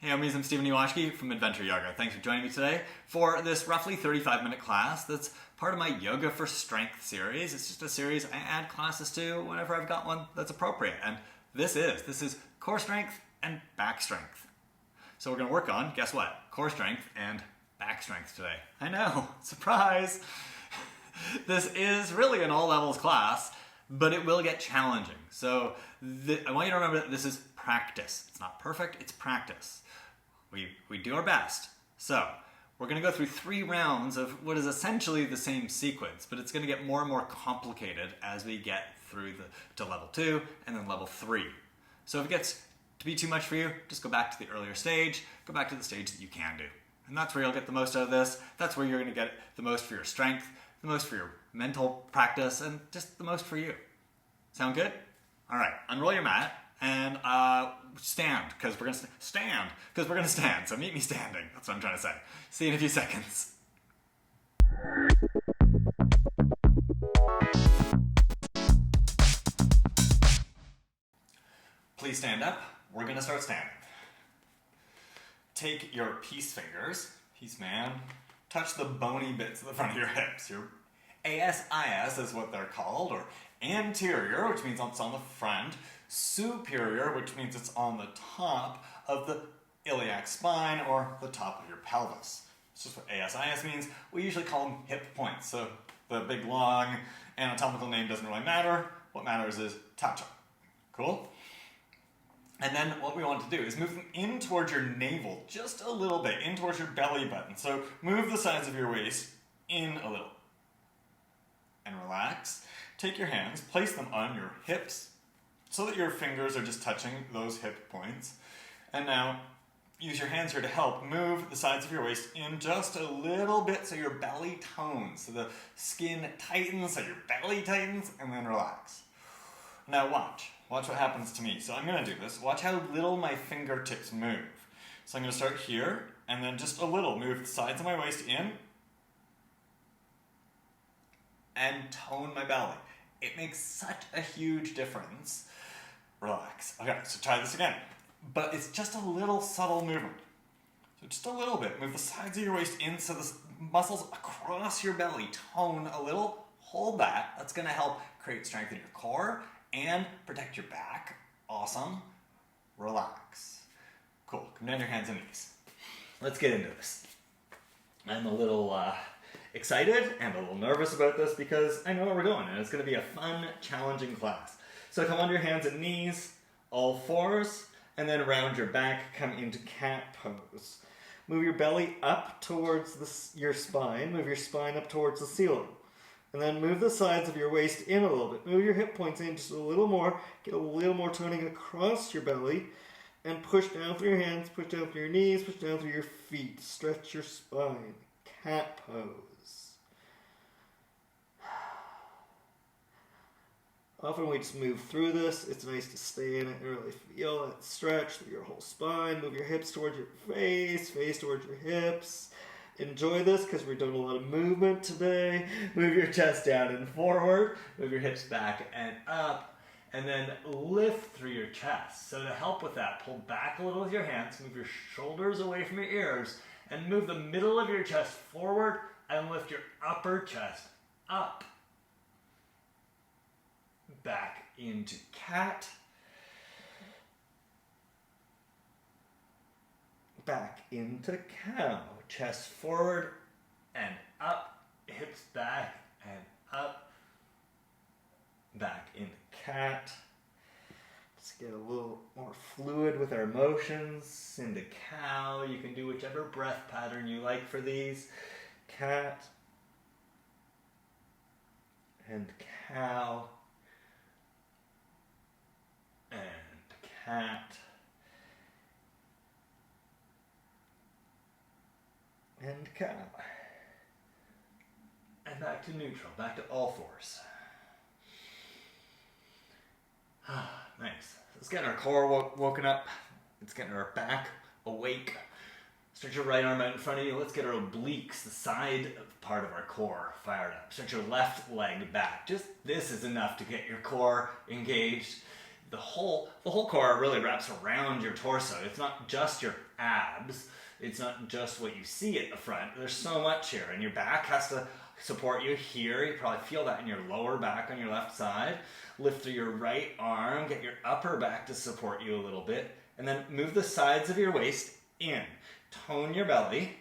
Hey homies, I'm Ewashkiw from Adventure Yoga. Thanks for joining me today for this roughly 35-minute class that's part of my Yoga for Strength series. It's just a series I add classes to whenever I've got one that's appropriate. And this is core strength and back strength. So we're going to work on, guess what? Core strength and back strength today. I know, surprise! This is really an all levels class, but it will get challenging. So I want you to remember that this is practice. It's not perfect, it's practice. We do our best. So we're going to go through 3 rounds of what is essentially the same sequence, but it's going to get more and more complicated as we get through to level 2 and then level 3. So if it gets to be too much for you, just go back to the earlier stage, go back to the stage that you can do. And that's where you'll get the most out of this. That's where you're going to get the most for your strength, the most for your mental practice, and just the most for you. Sound good? All right, unroll your mat and stand, because we're going to stand. So meet me standing. That's what I'm trying to say. See you in a few seconds. Please stand up. We're going to start standing. Take your peace fingers, peace man, touch the bony bits at the front of your hips. Your ASIS is what they're called, or anterior, which means it's on the front, superior, which means it's on the top of the iliac spine or the top of your pelvis. It's just what ASIS means. We usually call them hip points, so the big long anatomical name doesn't really matter. What matters is touch them. Cool? And then what we want to do is move them in towards your navel, just a little bit, in towards your belly button. So move the sides of your waist in a little. And relax. Take your hands, place them on your hips so that your fingers are just touching those hip points. And now use your hands here to help move the sides of your waist in just a little bit so your belly tones, so the skin tightens, so your belly tightens, and then relax. Now watch what happens to me. So I'm going to do this. Watch how little my fingertips move. So I'm going to start here, and then just a little move the sides of my waist in, and tone my belly. It makes such a huge difference. Relax. Okay, so try this again. But it's just a little subtle movement. So just a little bit. Move the sides of your waist in so the muscles across your belly tone a little. Hold that. That's going to help create strength in your core and protect your back. Awesome. Relax. Cool. Come down your hands and knees. Let's get into this. I'm a little excited and a little nervous about this because I know where we're going and it's going to be a fun, challenging class. So come on your hands and knees, all fours, and then round your back, come into cat pose. Move your belly up towards your spine, move your spine up towards the ceiling. And then move the sides of your waist in a little bit. Move your hip points in just a little more, get a little more toning across your belly, and push down through your hands, push down through your knees, push down through your feet. Stretch your spine. Cat pose. Often we just move through this. It's nice to stay in it and really feel that stretch through your whole spine. Move your hips towards your face towards your hips. Enjoy this because we're doing a lot of movement today. Move your chest down and forward. Move your hips back and up. And then lift through your chest. So to help with that, pull back a little with your hands. Move your shoulders away from your ears. And move the middle of your chest forward and lift your upper chest up. Back into cat. Back into cow. Chest forward and up. Hips back and up. Back into cat. Let's get a little more fluid with our motions. Into cow. You can do whichever breath pattern you like for these. Cat. And cow. And cat. And cow. And back to neutral, back to all fours. Nice. Let's get our core woken up. Let's get our back awake. Stretch your right arm out in front of you. Let's get our obliques, the side part of our core, fired up. Stretch your left leg back. Just this is enough to get your core engaged. the whole core really wraps around your torso. It's not just your abs. It's not just what you see at the front. There's so much here, and your back has to support you here. You probably feel that in your lower back on your left side. Lift through your right arm, get your upper back to support you a little bit, and then move the sides of your waist in. Tone your belly,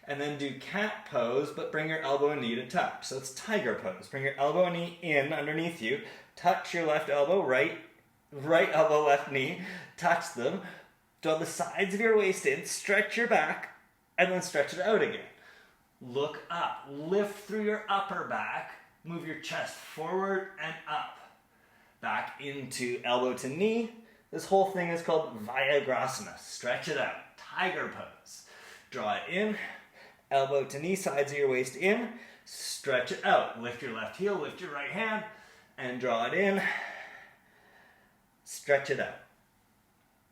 and then do cat pose, but bring your elbow and knee to touch. So it's tiger pose. Bring your elbow and knee in underneath you. Touch your left elbow, right elbow, left knee. Touch them. Draw the sides of your waist in. Stretch your back, and then stretch it out again. Look up. Lift through your upper back. Move your chest forward and up. Back into elbow to knee. This whole thing is called Vinyasa. Stretch it out. Tiger pose. Draw it in. Elbow to knee, sides of your waist in. Stretch it out. Lift your left heel, lift your right hand, and draw it in. Stretch it out.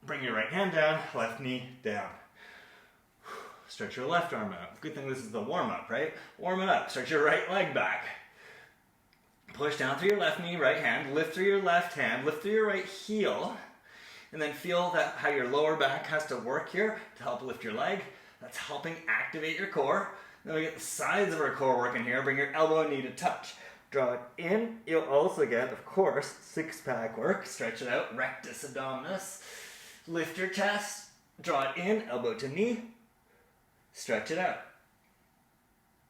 Bring your right hand down, left knee down. Stretch your left arm out. Good thing this is the warm-up, right? Warm it up. Stretch your right leg back. Push down through your left knee, right hand. Lift through your left hand. Lift through your right heel. And then feel that how your lower back has to work here to help lift your leg. That's helping activate your core. Then we get the sides of our core working here. Bring your elbow and knee to touch. Draw it in. You'll also get, of course, six-pack work. Stretch it out. Rectus abdominis. Lift your chest. Draw it in. Elbow to knee. Stretch it out.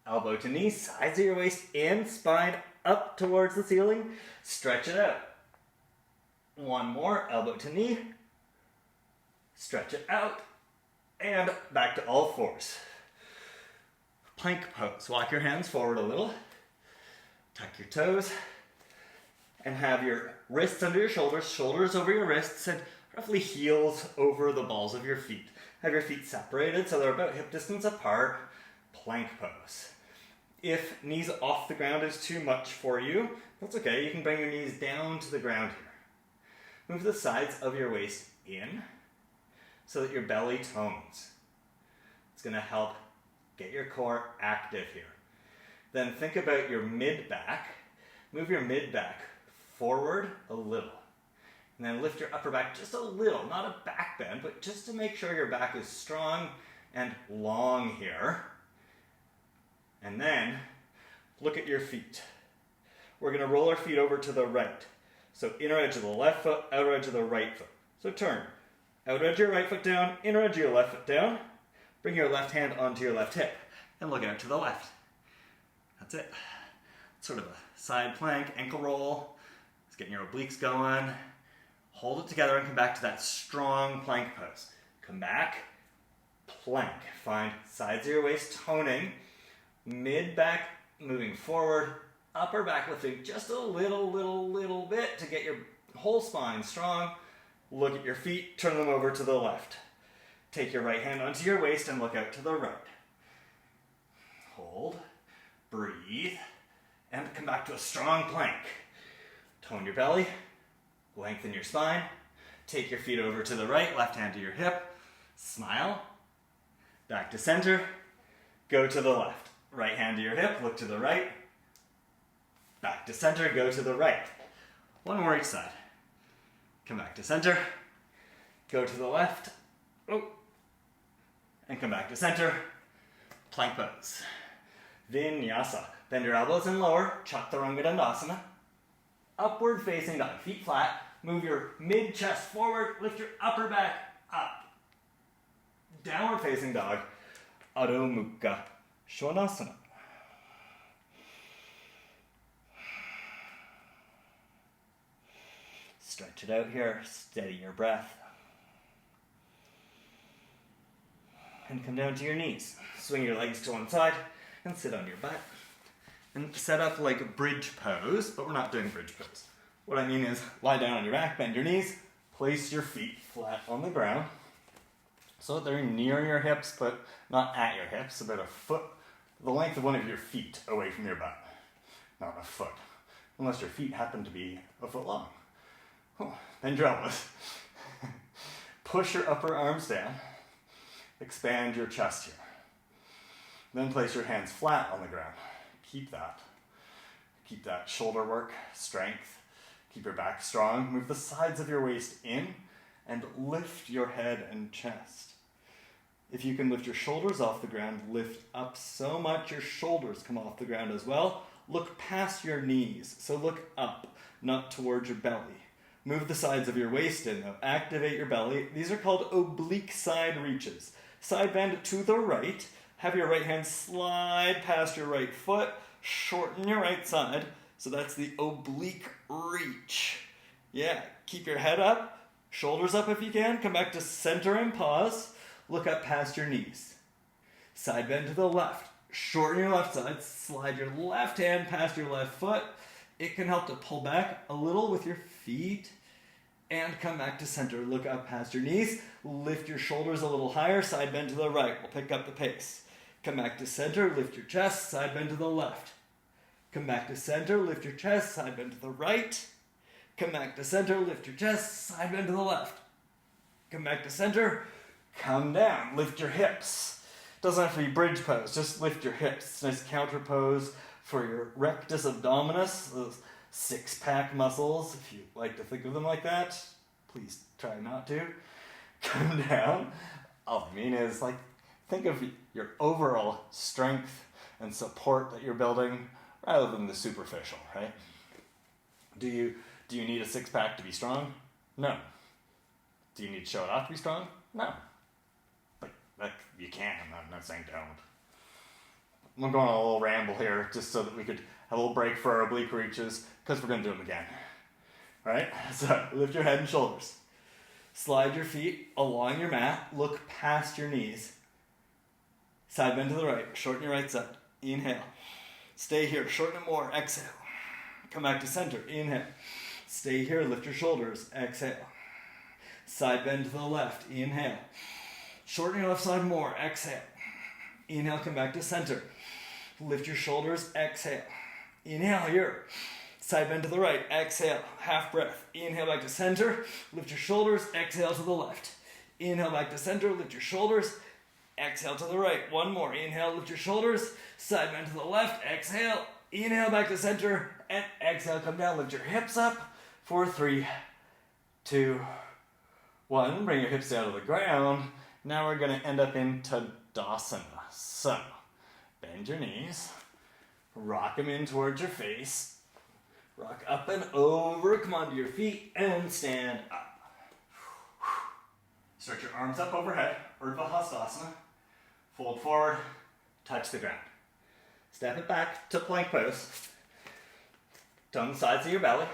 Elbow to knee. Sides of your waist in. Spine up towards the ceiling. Stretch it out. One more. Elbow to knee. Stretch it out. And back to all fours. Plank pose. Walk your hands forward a little. Tuck your toes. And have your wrists under your shoulders, shoulders over your wrists, and roughly heels over the balls of your feet. Have your feet separated so they're about hip distance apart. Plank pose. If knees off the ground is too much for you, that's okay. You can bring your knees down to the ground here. Move the sides of your waist in so that your belly tones. It's going to help get your core active here. Then think about your mid-back. Move your mid-back forward a little. And then lift your upper back just a little, not a back bend, but just to make sure your back is strong and long here. And then look at your feet. We're going to roll our feet over to the right. So inner edge of the left foot, outer edge of the right foot. So turn. Outer edge of your right foot down, inner edge of your left foot down. Bring your left hand onto your left hip and look out to the left. That's it. Sort of a side plank, ankle roll. It's getting your obliques going. Hold it together and come back to that strong plank pose. Come back, plank. Find sides of your waist toning. Mid back moving forward. Upper back lifting just a little bit to get your whole spine strong. Look at your feet, turn them over to the left. Take your right hand onto your waist and look out to the right. Hold, breathe, and come back to a strong plank. Tone your belly, lengthen your spine. Take your feet over to the right, left hand to your hip. Smile, back to center, go to the left. Right hand to your hip, look to the right. Back to center, go to the right. One more each side. Come back to center, go to the left, and come back to center, plank pose. Vinyasa. Bend your elbows and lower, chaturanga dandasana. Upward facing dog, feet flat. Move your mid-chest forward, lift your upper back up. Downward facing dog, Adho Mukha Svanasana. Stretch it out here, steady your breath. And come down to your knees. Swing your legs to one side and sit on your butt. And set up like a bridge pose, but we're not doing bridge pose. What I mean is lie down on your back, bend your knees, place your feet flat on the ground so that they're near your hips, but not at your hips, about a foot, the length of one of your feet away from your butt. Not a foot, unless your feet happen to be a foot long. Bend your elbows. Push your upper arms down. Expand your chest here. Then place your hands flat on the ground. Keep that. Keep that shoulder work, strength. Keep your back strong. Move the sides of your waist in and lift your head and chest. If you can lift your shoulders off the ground, lift up so much your shoulders come off the ground as well. Look past your knees, so look up, not towards your belly. Move the sides of your waist in though. Activate your belly. These are called oblique side reaches. Side bend to the right. Have your right hand slide past your right foot. Shorten your right side. So that's the oblique reach. Yeah, keep your head up. Shoulders up if you can. Come back to center and pause. Look up past your knees. Side bend to the left. Shorten your left side. Slide your left hand past your left foot. It can help to pull back a little with your feet. And come back to center. Look up past your knees. Lift your shoulders a little higher. Side bend to the right. We'll pick up the pace. Come back to center. Lift your chest. Side bend to the left. Come back to center. Lift your chest. Side bend to the right. Come back to center. Lift your chest. Side bend to the left. Come back to center. Come down. Lift your hips. Doesn't have to be bridge pose. Just lift your hips. It's a nice counter pose for your rectus abdominis, those six-pack muscles, if you like to think of them like that. Please try not to. Come down. All I mean is, like, think of your overall strength and support that you're building rather than the superficial, right? Do you need a six-pack to be strong? No. Do you need to show it off to be strong? No. But you can. I'm not saying don't. I'm going on a little ramble here just so that we could have a little break for our oblique reaches because we're going to do them again. All right? So lift your head and shoulders. Slide your feet along your mat. Look past your knees. Side bend to the right. Shorten your right side. Inhale. Stay here. Shorten it more. Exhale. Come back to center. Inhale. Stay here. Lift your shoulders. Exhale. Side bend to the left. Inhale. Shorten your left side more. Exhale. Inhale. Come back to center. Lift your shoulders. Exhale. Inhale here. Side bend to the right. Exhale. Half breath. Inhale back to center. Lift your shoulders. Exhale to the left. Inhale back to center. Lift your shoulders. Exhale to the right. One more. Inhale. Lift your shoulders. Side bend to the left. Exhale. Inhale back to center. And exhale. Come down. Lift your hips up for 3, 2, 1. Bring your hips down to the ground. Now we're going to end up in Tadasana. So, bend your knees. Rock them in towards your face. Rock up and over. Come onto your feet and stand up. Stretch your arms up overhead. Urdhva Hastasana. Fold forward. Touch the ground. Step it back to plank pose. Tone the sides of your belly.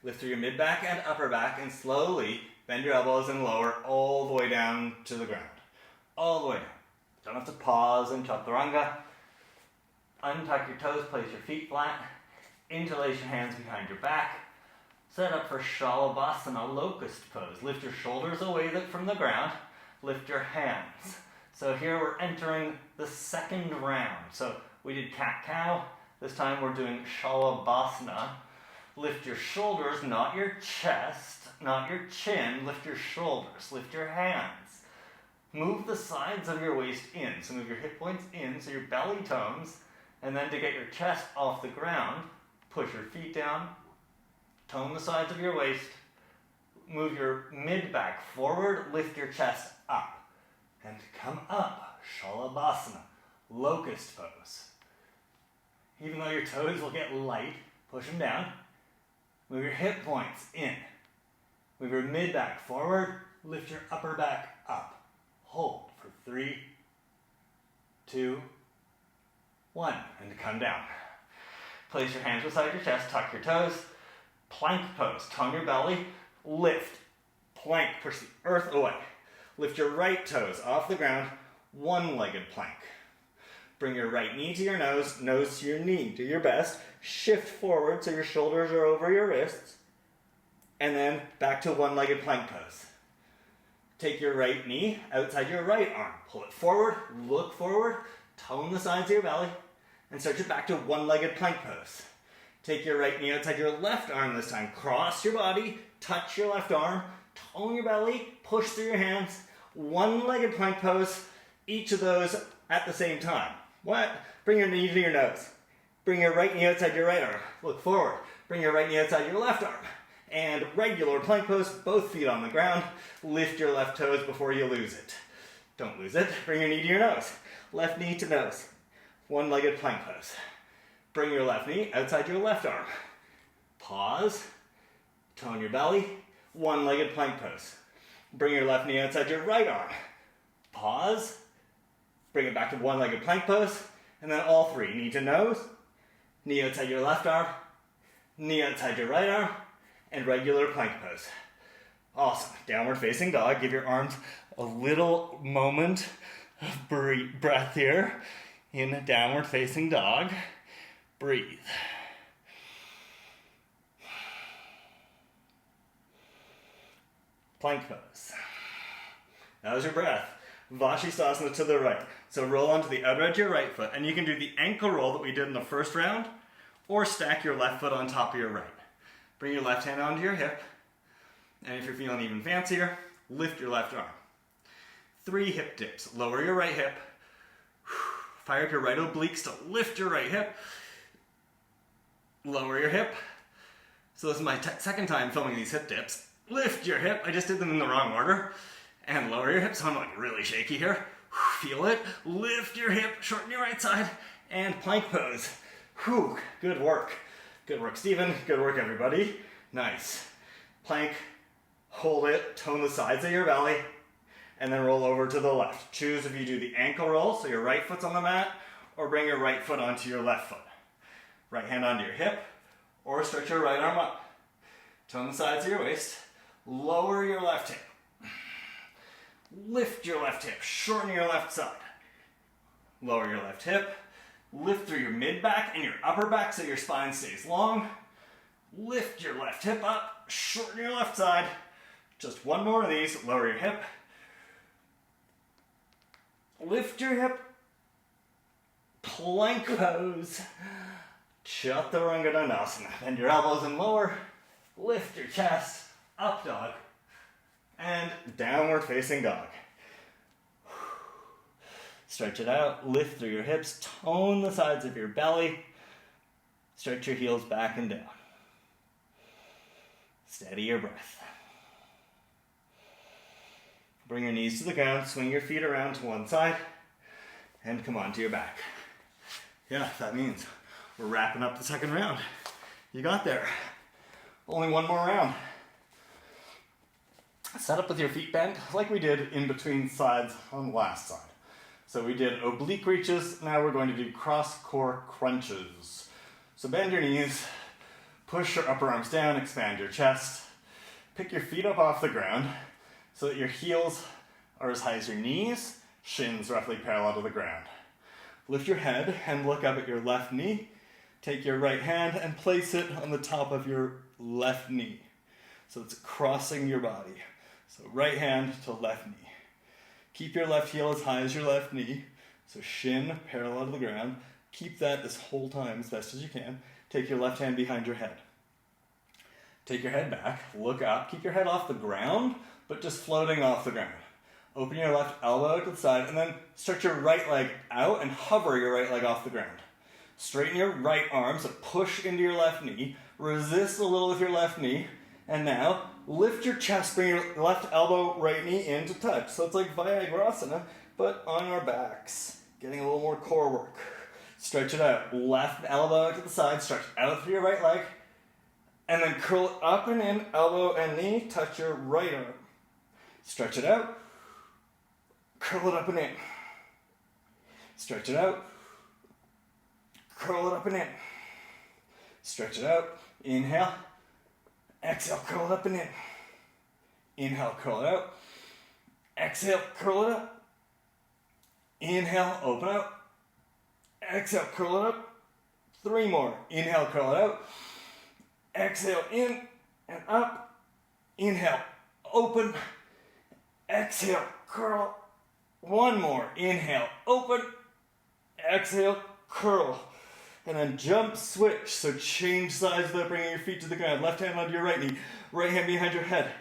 Lift through your mid back and upper back and slowly bend your elbows and lower all the way down to the ground. All the way down. Don't have to pause in Chaturanga. Untuck your toes, place your feet flat. Interlace your hands behind your back. Set up for Shalabhasana, Locust Pose. Lift your shoulders away from the ground. Lift your hands. So here we're entering the second round. So we did cat-cow. This time we're doing Shalabhasana. Lift your shoulders, not your chest, not your chin. Lift your shoulders. Lift your hands. Move the sides of your waist in. So move your hip points in so your belly tones. And then to get your chest off the ground, push your feet down. Tone the sides of your waist. Move your mid back forward. Lift your chest up. And come up. Shalabhasana. Locust pose. Even though your toes will get light, push them down. Move your hip points in. Move your mid back forward. Lift your upper back up. Hold for 3, 2, 1. And come down. Place your hands beside your chest. Tuck your toes. Plank pose. Tone your belly. Lift. Plank. Push the earth away. Lift your right toes off the ground. One-legged plank. Bring your right knee to your nose to your knee. Do your best. Shift forward so your shoulders are over your wrists. And then back to one-legged plank pose. Take your right knee outside your right arm. Pull it forward. Look forward. Tone the sides of your belly. And stretch it back to one-legged plank pose. Take your right knee outside your left arm this time. Cross your body. Touch your left arm. Tone your belly. Push through your hands. One-legged plank pose. Each of those at the same time. What? Bring your knee to your nose. Bring your right knee outside your right arm. Look forward. Bring your right knee outside your left arm. And regular plank pose, both feet on the ground. Lift your left toes before you lose it. Don't lose it. Bring your knee to your nose. Left knee to nose. One-legged plank pose. Bring your left knee outside your left arm. Pause. Tone your belly. One-legged plank pose. Bring your left knee outside your right arm. Pause. Bring it back to one-legged plank pose. And then all three. Knee to nose. Knee outside your left arm. Knee outside your right arm. And regular plank pose. Awesome. Downward facing dog. Give your arms a little moment of breath here in downward facing dog. Breathe. Plank pose. That was your breath. Vashisthasana to the right. So roll onto the outer edge of your right foot, and you can do the ankle roll that we did in the first round, or stack your left foot on top of your right. Bring your left hand onto your hip, and if you're feeling even fancier, lift your left arm. 3 hip dips. Lower your right hip. Fire up your right obliques to lift your right hip. Lower your hip. So this is my second time filming these hip dips. Lift your hip. I just did them in the wrong order. And lower your hip, so I'm like really shaky here. Feel it. Lift your hip, shorten your right side, and plank pose. Whew, good work. Good work, Stephen. Good work, everybody. Nice. Plank, hold it, tone the sides of your belly, and then roll over to the left. Choose if you do the ankle roll, so your right foot's on the mat, or bring your right foot onto your left foot. Right hand onto your hip, or stretch your right arm up. Tone the sides of your waist. Lower your left hip. Lift your left hip. Shorten your left side. Lower your left hip. Lift through your mid-back and your upper back so your spine stays long. Lift your left hip up. Shorten your left side. Just one more of these. Lower your hip. Lift your hip. Plank pose. Chaturanga Dandasana. Bend your elbows and lower. Lift your chest. Up dog. And downward facing dog. Stretch it out. Lift through your hips. Tone the sides of your belly. Stretch your heels back and down. Steady your breath. Bring your knees to the ground. Swing your feet around to one side. And come onto your back. Yeah, that means we're wrapping up the second round. You got there. Only one more round. Set up with your feet bent like we did in between sides on the last side. So we did oblique reaches. Now we're going to do cross core crunches. So bend your knees, push your upper arms down, expand your chest. Pick your feet up off the ground so that your heels are as high as your knees, shins roughly parallel to the ground. Lift your head and look up at your left knee. Take your right hand and place it on the top of your left knee. So it's crossing your body. So right hand to left knee. Keep your left heel as high as your left knee. So shin parallel to the ground. Keep that this whole time as best as you can. Take your left hand behind your head. Take your head back, look up. Keep your head off the ground, but just floating off the ground. Open your left elbow to the side and then stretch your right leg out and hover your right leg off the ground. Straighten your right arm, so push into your left knee. Resist a little with your left knee. And now, lift your chest, bring your left elbow, right knee in to touch. So it's like Vinyasa, but on our backs. Getting a little more core work. Stretch it out. Left elbow to the side, stretch out through your right leg. And then curl it up and in, elbow and knee, touch your right arm. Stretch it out. Curl it up and in. Stretch it out. Curl it up and in. Stretch it out. Inhale. Exhale, curl it up and in. Inhale, curl it out. Exhale, curl it up. Inhale, open up. Exhale, curl it up. 3 more. Inhale, curl it out. Exhale, in and up. Inhale, open. Exhale, curl. 1 more. Inhale, open. Exhale, curl. And then jump, switch. So change sides without bringing your feet to the ground. Left hand onto your right knee. Right hand behind your head.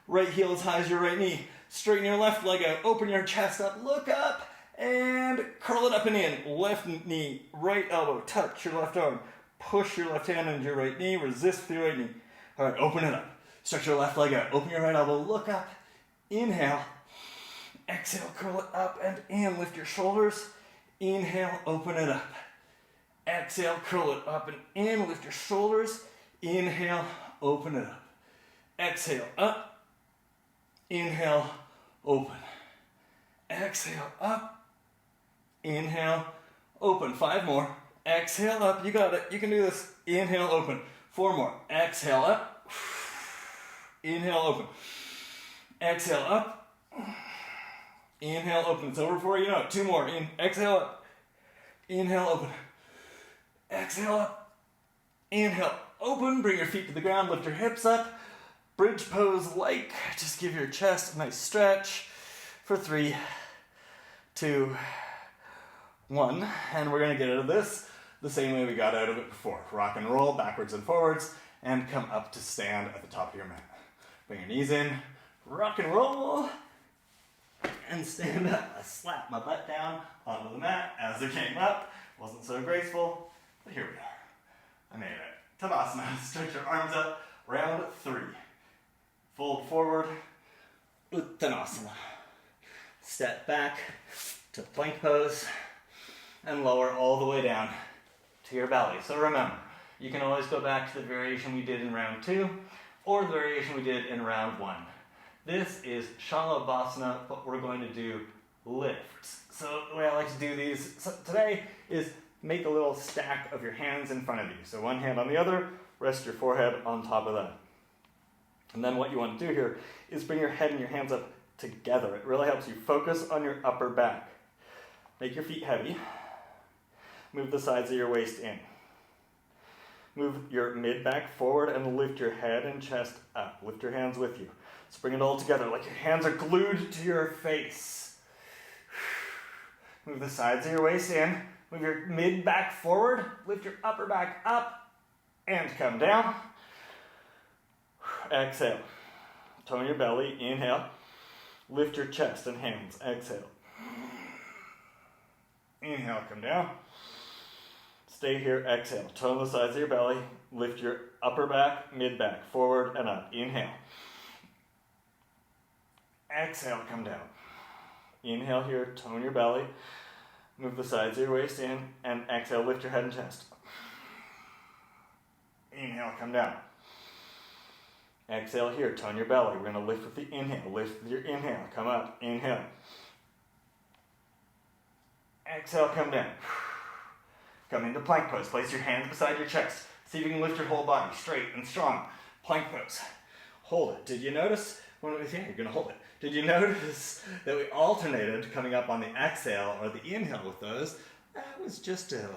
Right heel as high as your right knee. Straighten your left leg out. Open your chest up. Look up. And curl it up and in. Left knee. Right elbow. Touch your left arm. Push your left hand into your right knee, resist with your right knee. All right, open it up. Stretch your left leg out. Open your right elbow, look up. Inhale. Exhale, curl it up and in. Lift your shoulders. Inhale, open it up. Exhale, curl it up and in. Lift your shoulders. Inhale, open it up. Exhale, up. Inhale, open. Exhale, up. Inhale, open. 5 more. Exhale, up. You got it. You can do this. Inhale, open. 4 more. Exhale, up. Inhale, open. Exhale, up. Inhale, open. It's over before you know it. 2 more. Exhale, up. Inhale, open. Exhale, up. Inhale, open. Bring your feet to the ground. Lift your hips up. Bridge pose like. Just give your chest a nice stretch for 3, 2, 1. And we're going to get out of this the same way we got out of it before. Rock and roll backwards and forwards and come up to stand at the top of your mat. Bring your knees in. Rock and roll. And stand up. I slapped my butt down onto the mat as it came up. Wasn't so graceful, but here we are. I made it. Tadasana. Stretch your arms up. Round 3. Fold forward. Uttanasana. Step back to plank pose and lower all the way down to your belly. So remember, you can always go back to the variation we did in round 2 or the variation we did in round 1. This is Shalabhasana, but we're going to do lifts. So the way I like to do these today is make a little stack of your hands in front of you. So one hand on the other, rest your forehead on top of that. And then what you want to do here is bring your head and your hands up together. It really helps you focus on your upper back. Make your feet heavy. Move the sides of your waist in. Move your mid-back forward and lift your head and chest up. Lift your hands with you. So bring it all together like your hands are glued to your face. Move the sides of your waist in. Move your mid-back forward. Lift your upper back up and come down. Exhale. Tone your belly. Inhale. Lift your chest and hands. Exhale. Inhale, come down. Stay here. Exhale. Tone the sides of your belly. Lift your upper back, mid-back, forward and up. Inhale. Exhale, come down. Inhale here, tone your belly. Move the sides of your waist in, and exhale, lift your head and chest. Inhale, come down. Exhale here, tone your belly. We're going to lift with the inhale. Lift with your inhale. Come up. Inhale. Exhale, come down. Come into plank pose. Place your hands beside your chest. See if you can lift your whole body straight and strong. Plank pose. Hold it. Did you notice? You're going to hold it. Did you notice that we alternated coming up on the exhale or the inhale with those? That was just to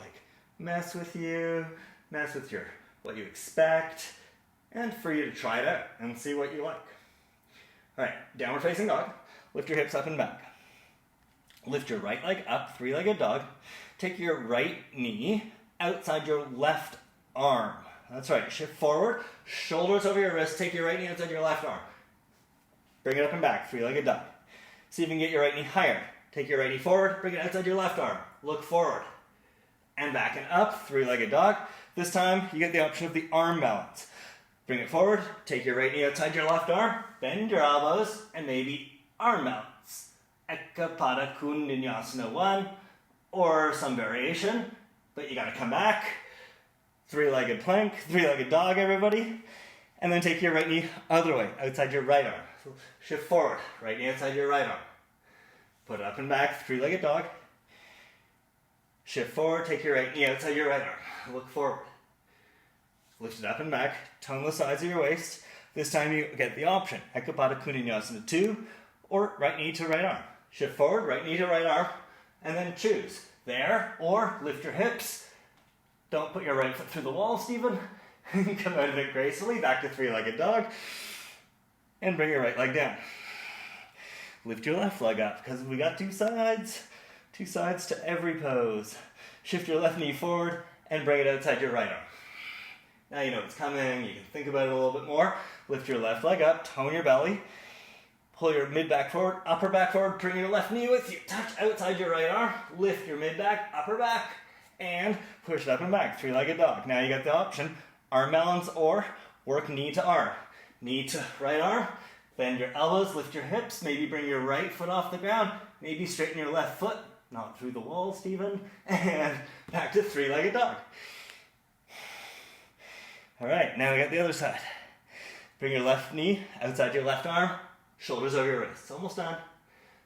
mess with you, mess with what you expect, and for you to try it out and see what you like. All right, downward facing dog. Lift your hips up and back. Lift your right leg up, 3-legged dog. Take your right knee outside your left arm. That's right, shift forward, shoulders over your wrist. Take your right knee outside your left arm. Bring it up and back, 3-legged dog. See if you can get your right knee higher. Take your right knee forward, bring it outside your left arm. Look forward. And back and up, 3-legged dog. This time, you get the option of the arm balance. Bring it forward, take your right knee outside your left arm, bend your elbows, and maybe arm balance. Eka Pada Vinyasa 1, or some variation, but you gotta come back. 3-legged plank, 3-legged dog, everybody. And then take your right knee other way, outside your right arm. So shift forward, right knee outside your right arm. Put it up and back, 3-legged dog. Shift forward, take your right knee outside your right arm. Look forward. Lift it up and back, tone the sides of your waist. This time you get the option, Eka Pada Vinyasa 2, or right knee to right arm. Shift forward, right knee to right arm, and then choose. There, or lift your hips. Don't put your right foot through the wall, Stephen. Come out of it gracefully, back to 3-legged dog. And bring your right leg down. Lift your left leg up, because we got 2 sides. 2 sides to every pose. Shift your left knee forward, and bring it outside your right arm. Now you know what's coming, you can think about it a little bit more. Lift your left leg up, tone your belly. Pull your mid-back forward, upper back forward, bring your left knee with you. Touch outside your right arm, lift your mid-back, upper back, and push it up and back, three-legged dog. Now you got the option, arm balance or work knee to arm. Knee to right arm, bend your elbows, lift your hips, maybe bring your right foot off the ground, maybe straighten your left foot, not through the wall, Stephen, and back to three-legged dog. All right, now we got the other side. Bring your left knee outside your left arm, shoulders over your wrists. Almost done.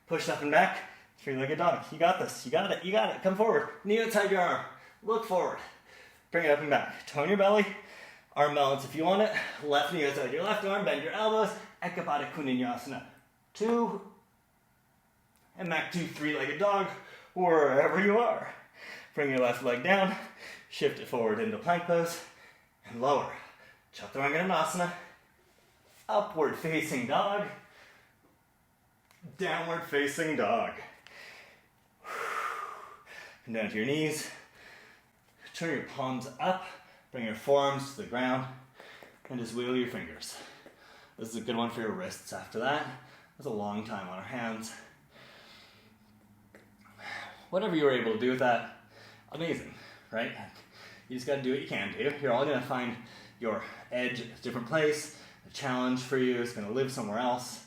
Push up and back, three-legged dog. You got this, you got it, you got it. Come forward, knee outside your arm, look forward. Bring it up and back. Tone your belly, arm balance if you want it. Left knee outside your left arm, bend your elbows. Ekapada Vinyasa. 2, and back to three-legged dog, wherever you are. Bring your left leg down, shift it forward into plank pose, and lower. Chaturanga, upward facing dog, downward facing dog. And down to your knees. Turn your palms up, bring your forearms to the ground, and just wiggle your fingers. This is a good one for your wrists after that. That's a long time on our hands. Whatever you were able to do with that, amazing, right? You just gotta do what you can do. You're all gonna find your edge at a different place. The challenge for you is gonna live somewhere else.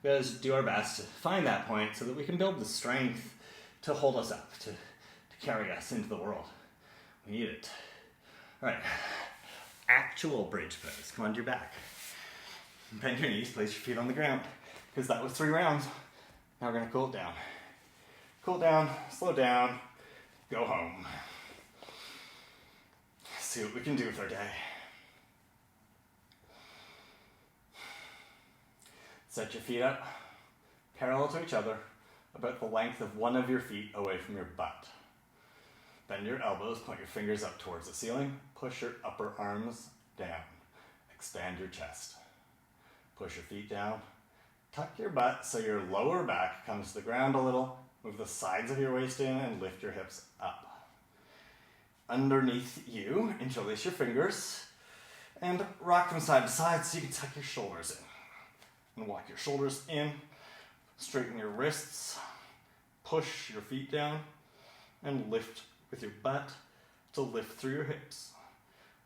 We gotta just do our best to find that point so that we can build the strength to hold us up, to carry us into the world. We need it. All right, actual bridge pose. Come onto your back. Bend your knees, place your feet on the ground. Because that was 3 rounds. Now we're gonna cool it down. Cool down, slow down, go home. See what we can do with our day. Set your feet up, parallel to each other, about the length of one of your feet away from your butt. Bend your elbows, point your fingers up towards the ceiling, push your upper arms down. Expand your chest. Push your feet down, tuck your butt so your lower back comes to the ground a little, move the sides of your waist in and lift your hips up. Underneath you, interlace your fingers and rock from side to side so you can tuck your shoulders in. And walk your shoulders in, straighten your wrists, push your feet down, and lift with your butt to lift through your hips.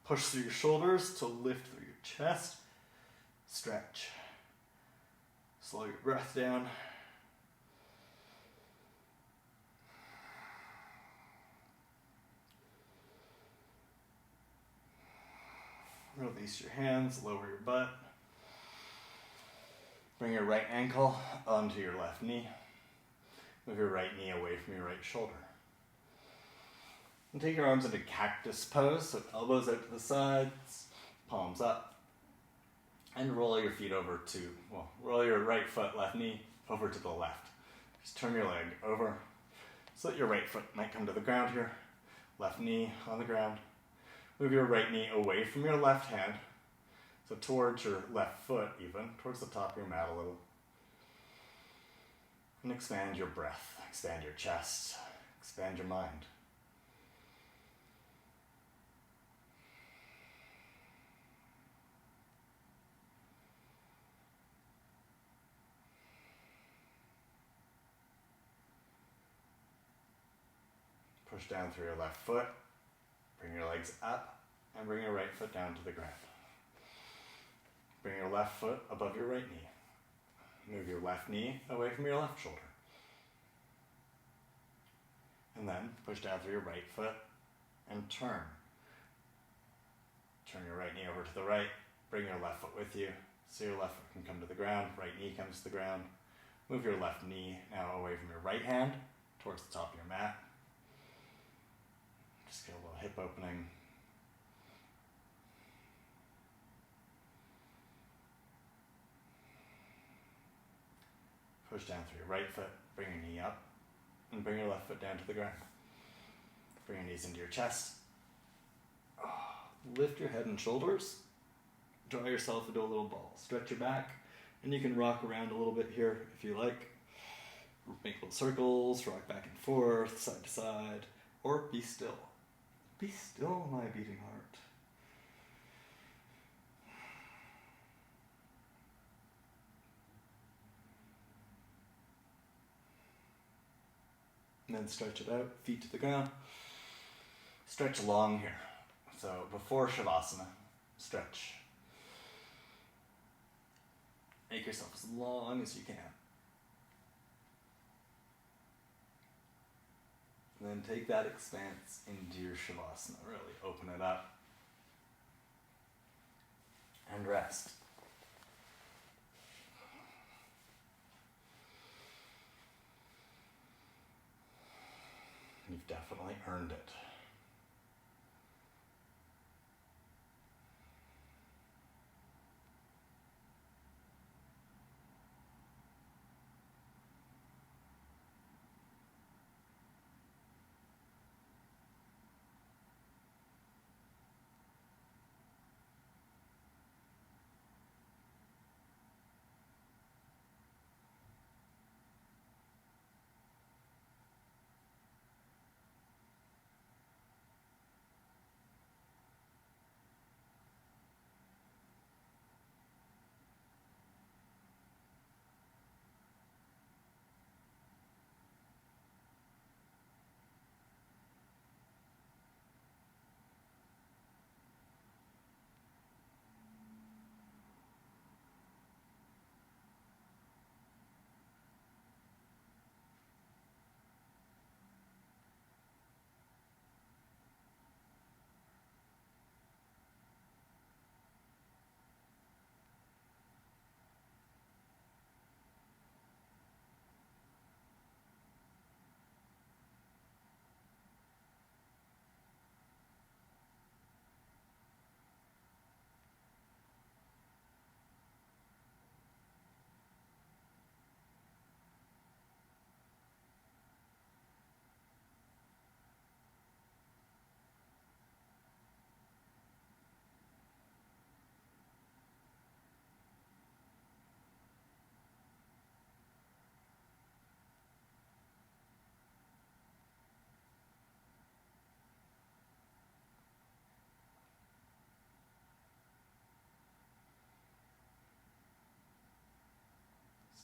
Push through your shoulders to lift through your chest. Stretch. Slow your breath down. Release your hands, lower your butt. Bring your right ankle onto your left knee. Move your right knee away from your right shoulder. And take your arms into Cactus Pose, so elbows out to the sides, palms up. And roll your feet over to, roll your right foot, left knee, over to the left. Just turn your leg over so that your right foot might come to the ground here. Left knee on the ground. Move your right knee away from your left hand, so towards your left foot even, towards the top of your mat a little. And expand your breath, expand your chest, expand your mind. Push down through your left foot, bring your legs up, and bring your right foot down to the ground. Bring your left foot above your right knee. Move your left knee away from your left shoulder. And then push down through your right foot and turn. Turn your right knee over to the right, bring your left foot with you, so your left foot can come to the ground, right knee comes to the ground. Move your left knee now away from your right hand towards the top of your mat. Just get a little hip opening. Push down through your right foot, bring your knee up, and bring your left foot down to the ground. Bring your knees into your chest. Lift your head and shoulders. Draw yourself into a little ball. Stretch your back, and you can rock around a little bit here if you like. Make little circles, rock back and forth, side to side, or be still. Be still, my beating heart. And then stretch it out, feet to the ground. Stretch long here. So before Shavasana, stretch. Make yourself as long as you can. And then take that expanse into your Shavasana. Really open it up. And rest. You've definitely earned it.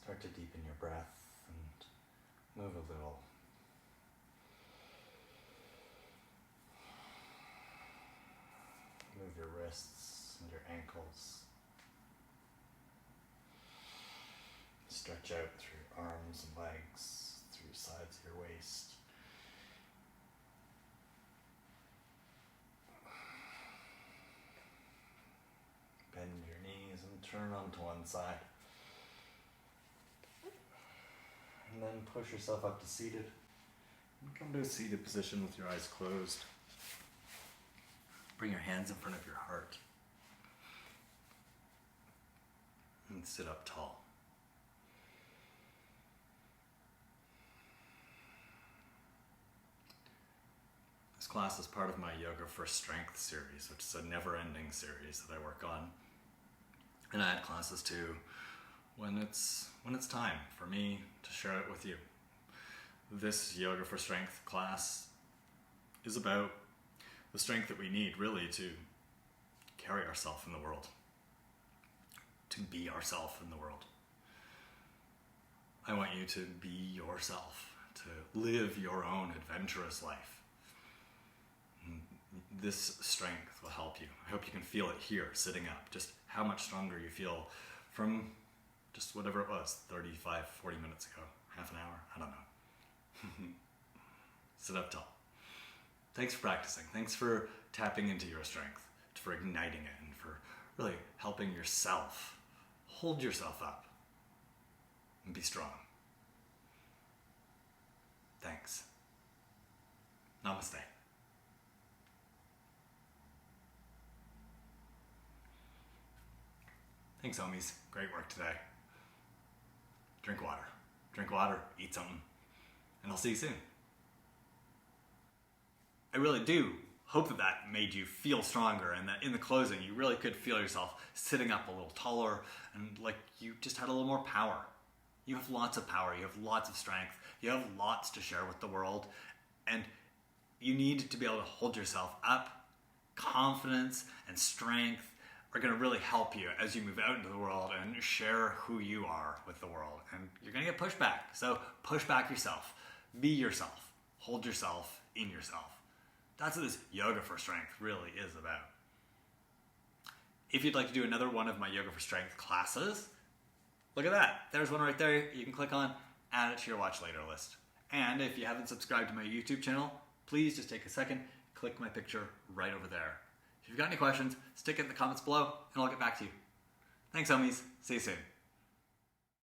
Start to deepen your breath and move a little. Move your wrists and your ankles. Stretch out through your arms and legs, through the sides of your waist. Bend your knees and turn onto one side. And then push yourself up to seated. And come to a seated position with your eyes closed. Bring your hands in front of your heart. And sit up tall. This class is part of my Yoga for Strength series, which is a never-ending series that I work on. And I add classes too when it's time for me to share it with you. This Yoga for Strength class is about the strength that we need really to carry ourselves in the world, to be ourselves in the world. I want you to be yourself, to live your own adventurous life. This strength will help you. I hope you can feel it here, sitting up, just how much stronger you feel from just whatever it was, 35, 40 minutes ago, half an hour, I don't know. Sit up tall. Thanks for practicing. Thanks for tapping into your strength, for igniting it, and for really helping yourself hold yourself up and be strong. Thanks. Namaste. Thanks, homies. Great work today. Drink water, eat something, and I'll see you soon. I really do hope that made you feel stronger, and that in the closing you really could feel yourself sitting up a little taller and like you just had a little more power. You have lots of power, you have lots of strength, you have lots to share with the world, and you need to be able to hold yourself up. Confidence and strength are going to really help you as you move out into the world and share who you are with the world. And you're going to get pushback. So push back yourself. Be yourself. Hold yourself in yourself. That's what this yoga for strength really is about. If you'd like to do another one of my yoga for strength classes, look at that. There's one right there. You can click on, add it to your watch later list. And if you haven't subscribed to my YouTube channel, please just take a second, click my picture right over there. If you've got any questions, stick it in the comments below and I'll get back to you. Thanks, homies. See you soon.